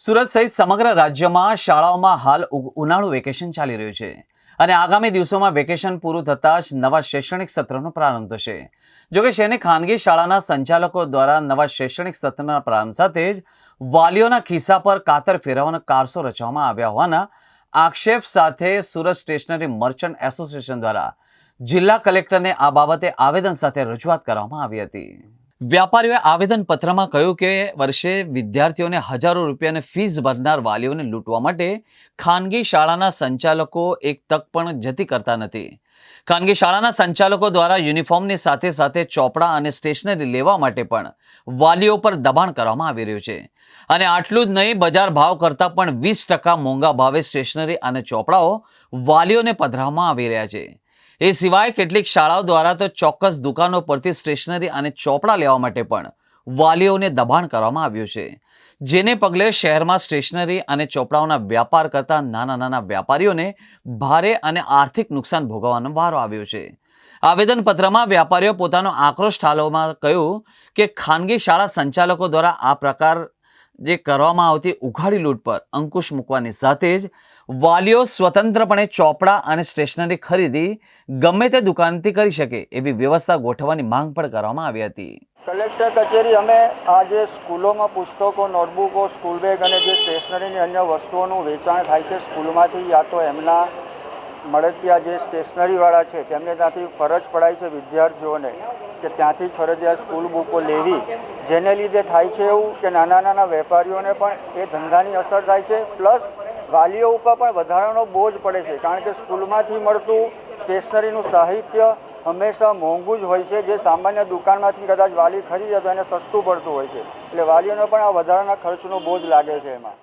સુરત સહિત સમગ્ર રાજ્યમાં શાળાઓમાં હાલ ઉનાળુ વેકેશન ચાલી રહ્યું છે અને આગામી દિવસોમાં વેકેશન પૂરું થતાં જ નવા શૈક્ષણિક સત્રનો પ્રારંભ થશે। જોકે શહેરની ખાનગી શાળાના સંચાલકો દ્વારા નવા શૈક્ષણિક સત્રના પ્રારંભ સાથે જ વાલીઓના ખિસ્સા પર કાતર ફેરવવાના કારસો રચવામાં આવ્યા હોવાના આક્ષેપ સાથે સુરત સ્ટેશનરી મર્ચન્ટ એસોસિએશન દ્વારા જિલ્લા કલેક્ટરને આ બાબતે આવેદન સાથે રજૂઆત કરવામાં આવી હતી। વ્યાપારીઓએ આવેદનપત્રમાં કહ્યું કે વર્ષે વિદ્યાર્થીઓને હજારો રૂપિયાની ફીસ ભરનાર વાલીઓને લૂંટવા માટે ખાનગી શાળાના સંચાલકો એક તક પણ જતી કરતા નથી। ખાનગી શાળાના સંચાલકો દ્વારા યુનિફોર્મની સાથે સાથે ચોપડા અને સ્ટેશનરી લેવા માટે પણ વાલીઓ પર દબાણ કરવામાં આવી રહ્યું છે અને આટલું જ નહીં, બજાર ભાવ કરતાં પણ 20% મોંઘા ભાવે સ્ટેશનરી અને ચોપડાઓ વાલીઓને પધરાવવામાં આવી રહ્યા છે। એ સિવાય કેટલીક શાળાઓ દ્વારા તો ચોક્કસ દુકાનો પરથી સ્ટેશનરી અને ચોપડા લેવા માટે પણ વાલીઓને દબાણ કરવામાં આવ્યું છે, જેને પગલે શહેરમાં સ્ટેશનરી અને ચોપડાઓના વ્યાપાર કરતા નાના વેપારીઓને ભારે અને આર્થિક નુકસાન ભોગવવાનો વારો આવ્યો છે। આવેદનપત્રમાં વ્યાપારીઓ પોતાનો આક્રોશ ઠાલવવામાં કહ્યું કે ખાનગી શાળા સંચાલકો દ્વારા આ પ્રકાર જે કરવામાં આવતી ઉઘાડી લૂંટ પર અંકુશ મૂકવાની સાથે જ વાલીઓ સ્વતંત્રપણે ચોપડા અને સ્ટેશનરી ખરીદી ગમે તે દુકાનથી કરી શકે એવી વ્યવસ્થા ગોઠવવાની માંગ પણ કરવામાં આવી હતી। કલેક્ટર કચેરી અમે આજે સ્કૂલોમાં પુસ્તકો, નોટબુકો, સ્કૂલ બેગ અને જે સ્ટેશનરીની અન્ય વસ્તુઓનું વેચાણ થાય છે સ્કૂલમાંથી, યા તો એમના મળતિયા જે સ્ટેશનરીવાળા છે તેમને ત્યાંથી ફરજ પડાય છે વિદ્યાર્થીઓને કે ત્યાંથી ફરજિયાત સ્કૂલ બુકો લેવી, જેને લીધે થાય છે એવું કે નાના વેપારીઓને પણ એ ધંધાની અસર થાય છે, પ્લસ વાલીઓ ઉપર પણ વધારાનો બોજ પડે છે, કારણ કે સ્કૂલમાંથી મળતું સ્ટેશનરીનું સાહિત્ય હંમેશા મોંઘું જ હોય છે, જે સામાન્ય દુકાનમાંથી કદાચ વાલી ખરીદે તો એને સસ્તું પડતું હોય છે, એટલે વાલીઓને પણ આ વધારાના ખર્ચનો બોજ લાગે છે એમાં।